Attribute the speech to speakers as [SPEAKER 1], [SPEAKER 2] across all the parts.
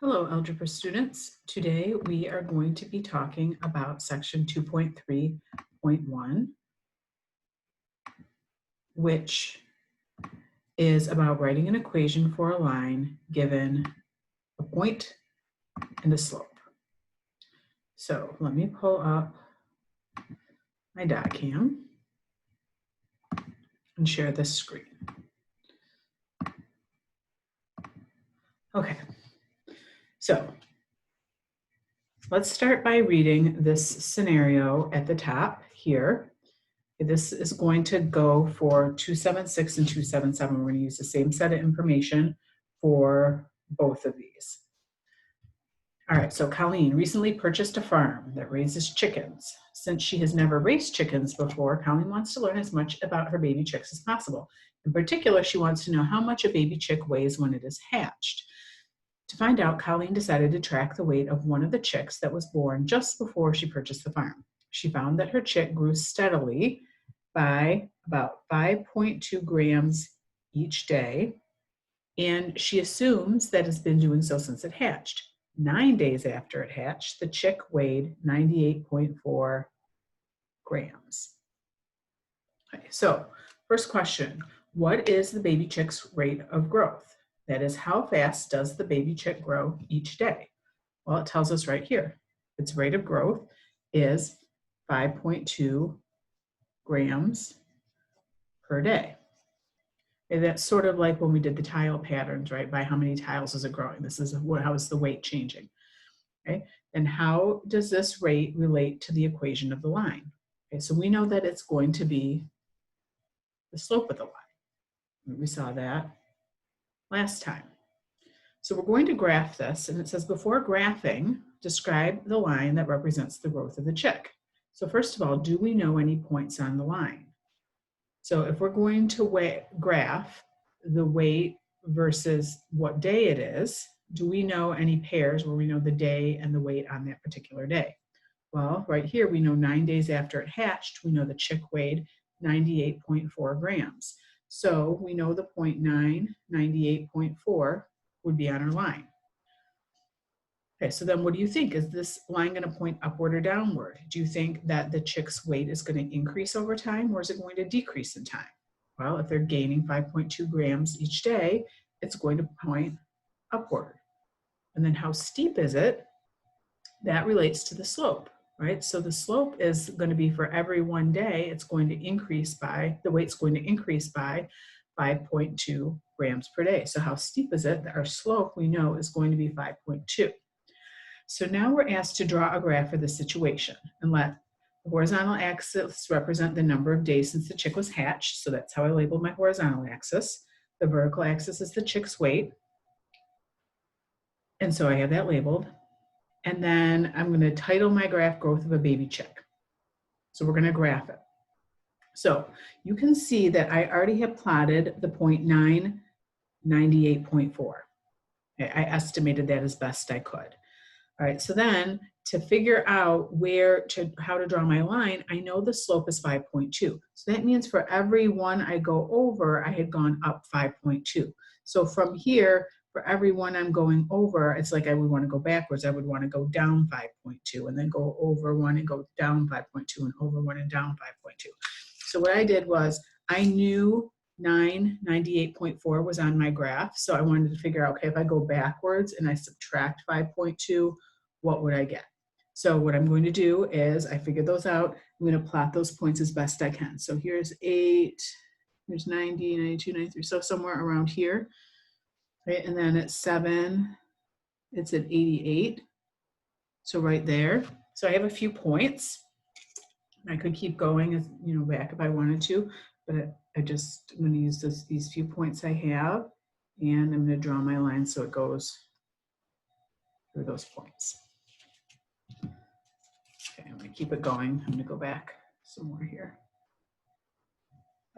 [SPEAKER 1] Hello, Algebra students. Today we are going to be talking about section 2.3.1, which is about writing an equation for a line given a point and a slope. So let me pull up my dot cam and share this screen. Okay, so let's start by reading this scenario at the top here. This is going to go for 276 and 277. We're going to use the same set of information for both of these. All right, so Colleen recently purchased a farm that raises chickens. Since she has never raised chickens before, Colleen wants to learn as much about her baby chicks as possible. In particular, she wants to know how much a baby chick weighs when it is hatched. To find out, Colleen decided to track the weight of one of the chicks that was born just before she purchased the farm. She found that her chick grew steadily by about 5.2 grams each day, and she assumes that it's been doing so since it hatched. 9 days after it hatched, the chick weighed 98.4 grams. Okay, so first question, what is the baby chick's rate of growth? That is, how fast does the baby chick grow each day? Well, it tells us right here. Its rate of growth is 5.2 grams per day. And that's sort of like when we did the tile patterns, right? By how many tiles is it growing? This is how is the weight changing, okay? And how does this rate relate to the equation of the line? Okay, so we know that it's going to be the slope of the line. We saw that last time. So we're going to graph this, and it says before graphing, describe the line that represents the growth of the chick. So first of all, do we know any points on the line? So if we're going to graph the weight versus what day it is, do we know any pairs where we know the day and the weight on that particular day? Well, right here, we know 9 days after it hatched, we know the chick weighed 98.4 grams. So we know the 0.9, 98.4 would be on our line. Okay, so then what do you think? Is this line going to point upward or downward? Do you think that the chick's weight is going to increase over time, or is it going to decrease in time? Well, if they're gaining 5.2 grams each day, it's going to point upward. And then how steep is it? That relates to the slope, right? So the slope is going to be for every 1 day, it's going to increase by, the weight's going to increase by 5.2 grams per day. So how steep is it? Our slope, we know, is going to be 5.2. So now we're asked to draw a graph for the situation and let the horizontal axis represent the number of days since the chick was hatched. So that's how I labeled my horizontal axis. The vertical axis is the chick's weight. And so I have that labeled. And then I'm going to title my graph growth of a baby chick. So we're going to graph it. So you can see that I already have plotted the 0.9, 98.4. I estimated that as best I could. All right, so then to figure out how to draw my line, I know the slope is 5.2. So that means for every one I go over, I had gone up 5.2. So from here, for every one I'm going over, it's like I would want to go backwards. I would want to go down 5.2 and then go over one and go down 5.2 and over one and down 5.2. So what I did was I knew 98.4 was on my graph. So I wanted to figure out, okay, if I go backwards and I subtract 5.2, what would I get? So what I'm going to do is I figured those out. I'm going to plot those points as best I can. So here's 8, here's 90, 92, 93. So somewhere around here, right? And then at 7, it's at 88. So right there. So I have a few points. I could keep going, back if I wanted to, but I'm going to use these few points I have, and I'm going to draw my line so it goes through those points. Okay, I'm going to keep it going. I'm going to go back some more here.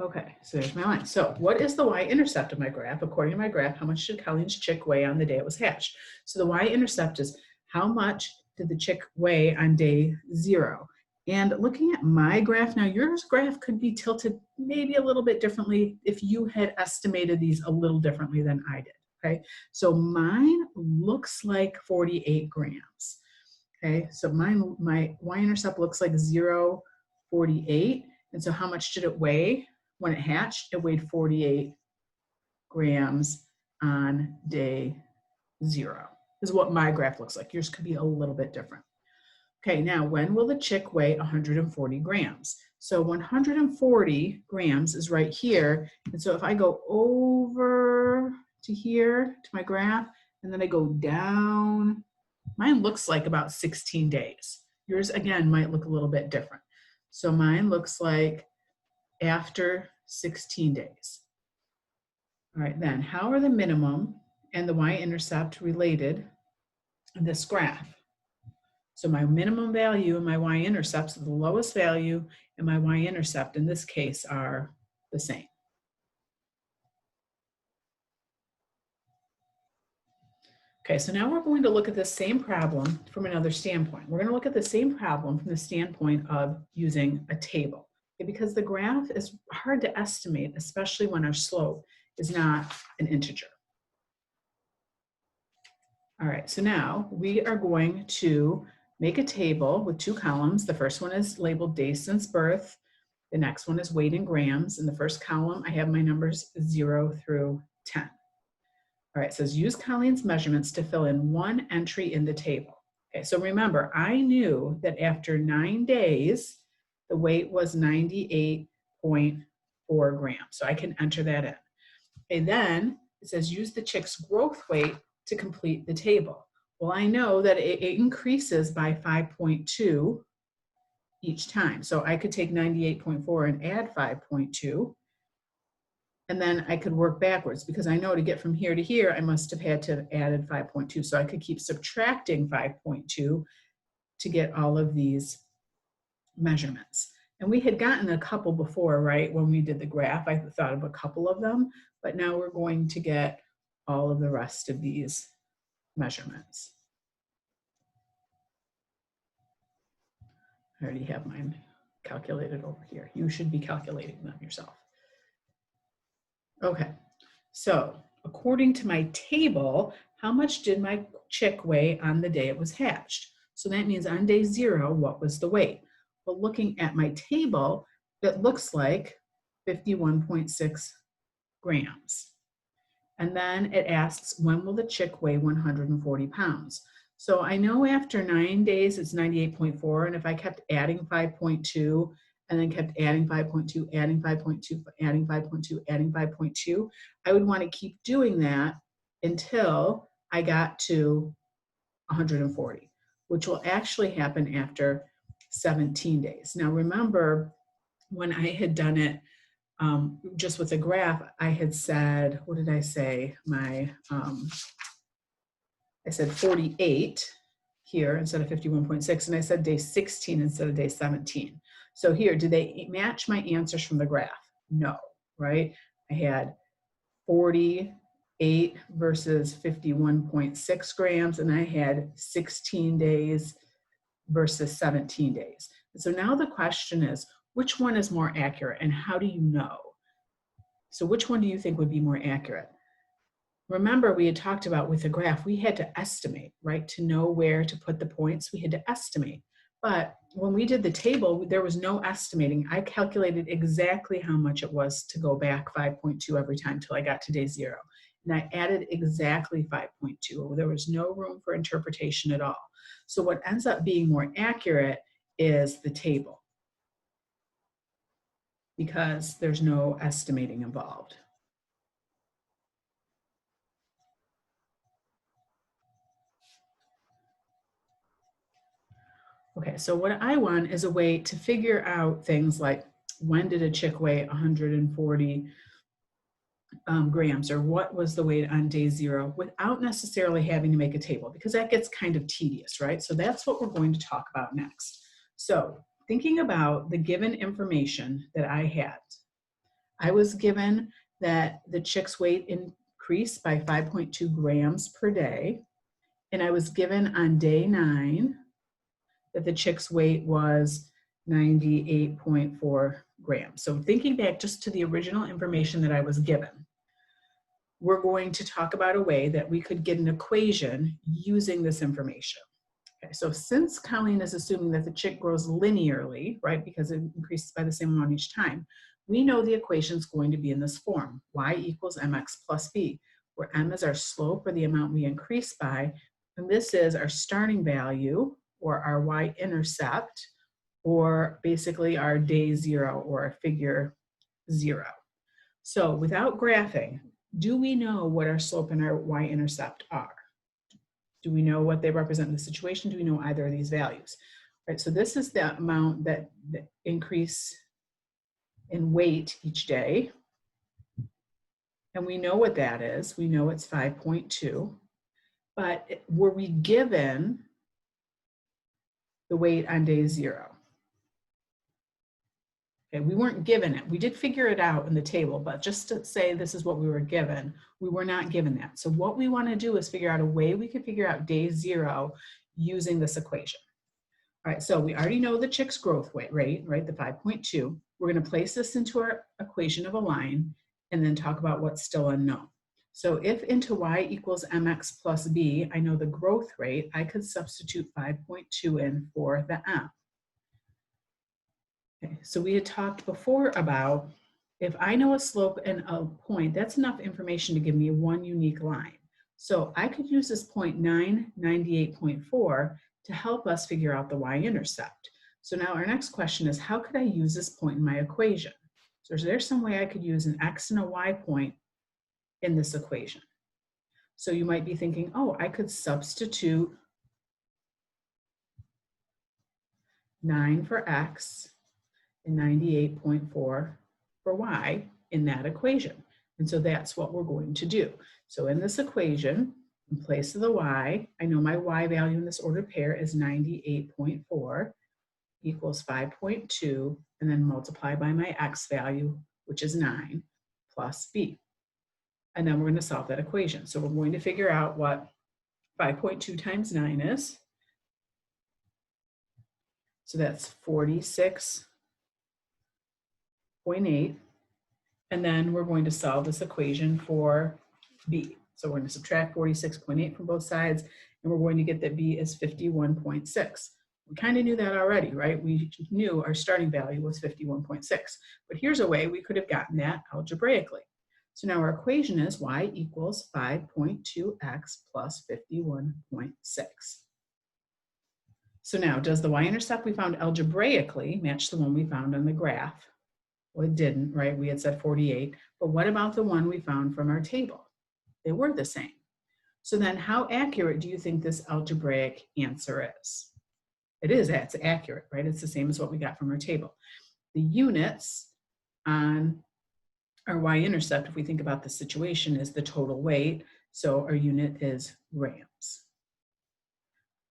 [SPEAKER 1] Okay, so there's my line. So what is the y-intercept of my graph? According to my graph, how much did Colleen's chick weigh on the day it was hatched? So the y-intercept is how much did the chick weigh on day 0? And looking at my graph, now yours graph could be tilted maybe a little bit differently if you had estimated these a little differently than I did. Okay, so mine looks like 48 grams. Okay, so my y-intercept looks like 0.48. And so how much did it weigh when it hatched? It weighed 48 grams on day 0. This is what my graph looks like. Yours could be a little bit different. Okay, now when will the chick weigh 140 grams? So 140 grams is right here. And so if I go over to here, to my graph, and then I go down, mine looks like about 16 days. Yours, again, might look a little bit different. So mine looks like after 16 days. All right, then, how are the minimum and the y-intercept related in this graph? So my minimum value and my y-intercept, so the lowest value and my y-intercept in this case are the same. Okay, so now we're going to look at the same problem from another standpoint. We're going to look at the same problem from the standpoint of using a table, okay, because the graph is hard to estimate, especially when our slope is not an integer. All right, so now we are going to make a table with 2 columns. The first one is labeled days since birth. The next one is weight in grams. In the first column, I have my numbers 0 through 10. All right, it says use Colleen's measurements to fill in one entry in the table. Okay, so remember, I knew that after 9 days, the weight was 98.4 grams. So I can enter that in. Okay, then it says use the chick's growth weight to complete the table. Well, I know that it increases by 5.2 each time. So I could take 98.4 and add 5.2, and then I could work backwards because I know to get from here to here, I must have had to have added 5.2. So I could keep subtracting 5.2 to get all of these measurements. And we had gotten a couple before, right? When we did the graph, I thought of a couple of them, but now we're going to get all of the rest of these measurements. I already have mine calculated over here. You should be calculating them yourself. Okay, so according to my table, how much did my chick weigh on the day it was hatched? So that means on day 0, what was the weight? Well, looking at my table, it looks like 51.6 grams. And then it asks, when will the chick weigh 140 pounds? So I know after 9 days, it's 98.4. And if I kept adding 5.2 and then kept adding 5.2, adding 5.2, adding 5.2, adding 5.2, I would want to keep doing that until I got to 140, which will actually happen after 17 days. Now, remember, when I had done it just with a graph, I had said, what did I say? I said 48 here instead of 51.6, and I said day 16 instead of day 17. So here, do they match my answers from the graph? No, right? I had 48 versus 51.6 grams, and I had 16 days versus 17 days. And so now the question is, which one is more accurate, and how do you know? So which one do you think would be more accurate? Remember, we had talked about with the graph, we had to estimate, right? To know where to put the points, we had to estimate. But when we did the table, there was no estimating. I calculated exactly how much it was to go back 5.2 every time till I got to day 0. And I added exactly 5.2. There was no room for interpretation at all. So what ends up being more accurate is the table, because there's no estimating involved. Okay, so what I want is a way to figure out things like, when did a chick weigh 140 grams, or what was the weight on day 0, without necessarily having to make a table, because that gets kind of tedious, right? So that's what we're going to talk about next. So thinking about the given information that I had, I was given that the chick's weight increased by 5.2 grams per day, and I was given on day 9 that the chick's weight was 98.4 grams. So thinking back just to the original information that I was given, we're going to talk about a way that we could get an equation using this information. Okay, so since Colleen is assuming that the chick grows linearly, right, because it increases by the same amount each time, we know the equation is going to be in this form, y equals mx plus b, where m is our slope, or the amount we increase by, and this is our starting value, or our y-intercept, or basically our day zero, or our figure 0. So without graphing, do we know what our slope and our y-intercept are? Do we know what they represent in the situation? Do we know either of these values? Right, so this is the amount that increase in weight each day. And we know what that is. We know it's 5.2. But were we given the weight on day 0? Okay, we weren't given it. We did figure it out in the table, but just to say this is what we were given, we were not given that. So what we want to do is figure out a way we can figure out day 0 using this equation. All right, so we already know the chick's growth rate, right, the 5.2. We're going to place this into our equation of a line and then talk about what's still unknown. So if into y equals mx plus b, I know the growth rate, I could substitute 5.2 in for the m. Okay, so we had talked before about if I know a slope and a point, that's enough information to give me one unique line. So I could use this point 998.4 to help us figure out the y-intercept. So now our next question is, how could I use this point in my equation? So is there some way I could use an x and a y point in this equation? So you might be thinking, oh, I could substitute 9 for x and 98.4 for y in that equation. And so that's what we're going to do. So in this equation, in place of the y, I know my y value in this ordered pair is 98.4 equals 5.2, and then multiply by my x value, which is 9, plus b. And then we're going to solve that equation. So we're going to figure out what 5.2 times 9 is. So that's 46.8. And then we're going to solve this equation for b. So we're going to subtract 46.8 from both sides, and we're going to get that b is 51.6. We kind of knew that already, right? We knew our starting value was 51.6. But here's a way we could have gotten that algebraically. So now our equation is y equals 5.2x plus 51.6. So now, does the y-intercept we found algebraically match the one we found on the graph? Well, it didn't, right? We had said 48. But what about the one we found from our table? They were the same. So then how accurate do you think this algebraic answer is? It's accurate, right? It's the same as what we got from our table. The units on our y-intercept, if we think about the situation, is the total weight. So our unit is grams.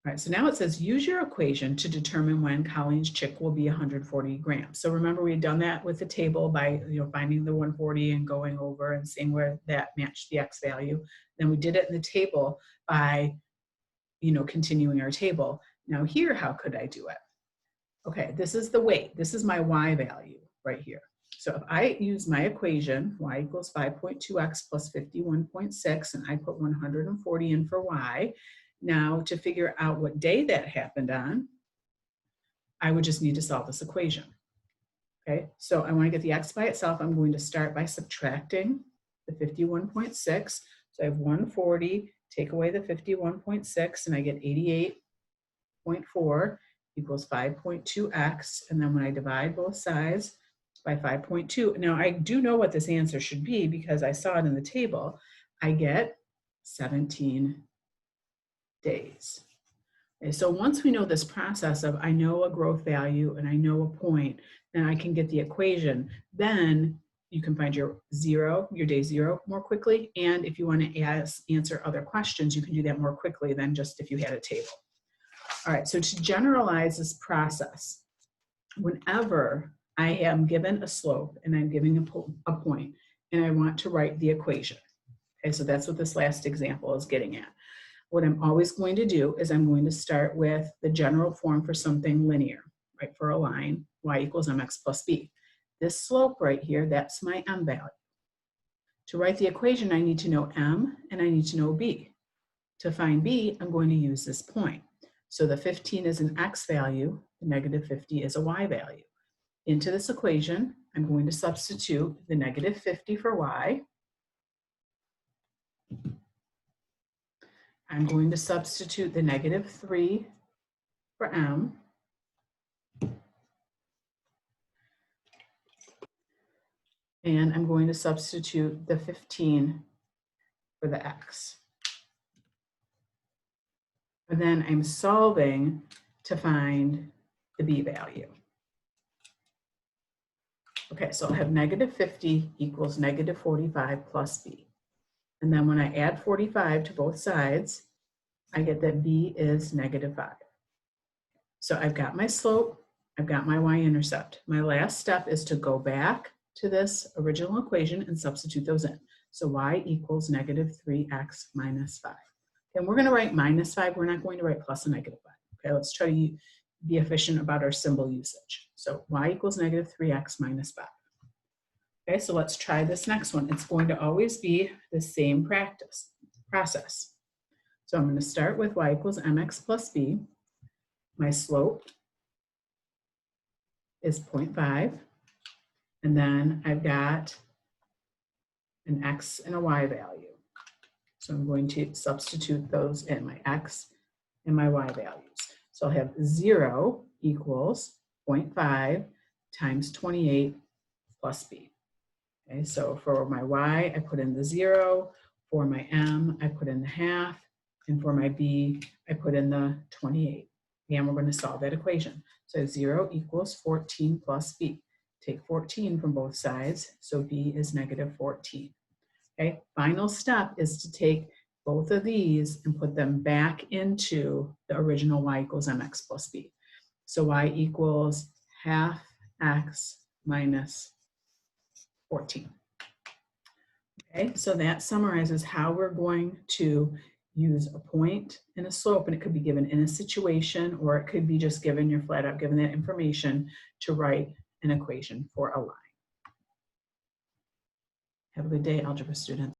[SPEAKER 1] All right, so now it says, use your equation to determine when Colleen's chick will be 140 grams. So remember, we had done that with the table by finding the 140 and going over and seeing where that matched the x value. Then we did it in the table by continuing our table. Now here, how could I do it? Okay, this is the weight. This is my y value right here. So if I use my equation, y equals 5.2x plus 51.6, and I put 140 in for y, now to figure out what day that happened on, I would just need to solve this equation. Okay, so I want to get the x by itself. I'm going to start by subtracting the 51.6. So I have 140, take away the 51.6, and I get 88.4 equals 5.2x. And then when I divide both sides by 5.2, now I do know what this answer should be because I saw it in the table. I get 17 days. Okay, so once we know this process of I know a growth value and I know a point, then I can get the equation. Then you can find your day 0 more quickly. And if you want to answer other questions, you can do that more quickly than just if you had a table. All right, so to generalize this process, whenever I am given a slope and I'm giving a point and I want to write the equation. Okay, so that's what this last example is getting at. What I'm always going to do is I'm going to start with the general form for something linear, right? For a line, y equals mx plus b. This slope right here, that's my m value. To write the equation, I need to know m and I need to know b. To find b, I'm going to use this point. So the 15 is an x value, the negative 50 is a y value. Into this equation, I'm going to substitute the negative 50 for y. I'm going to substitute the negative 3 for m. And I'm going to substitute the 15 for the x. And then I'm solving to find the b value. Okay, so I'll have negative 50 equals negative 45 plus b. And then when I add 45 to both sides, I get that b is negative 5. So I've got my slope, I've got my y-intercept. My last step is to go back to this original equation and substitute those in. So y equals negative 3x minus 5. And we're going to write minus 5. We're not going to write plus a negative 5. Okay, let's try to be efficient about our symbol usage. So y equals negative 3x minus 5. Okay, so let's try this next one. It's going to always be the same process. So I'm going to start with y equals mx plus b. My slope is 0.5. And then I've got an x and a y value. So I'm going to substitute those in, my x and my y values. So I'll have 0 equals 0.5 times 28 plus b. Okay, so for my y, I put in the 0. For my m, I put in the half. And for my b, I put in the 28. And we're going to solve that equation. So 0 equals 14 plus b. Take 14 from both sides, so b is negative 14. Okay, final step is to take both of these and put them back into the original y equals mx plus b. So y equals half x minus 14. Okay, so that summarizes how we're going to use a point and a slope, and it could be given in a situation, or it could be just given, you're flat out given that information to write an equation for a line. Have a good day, algebra students.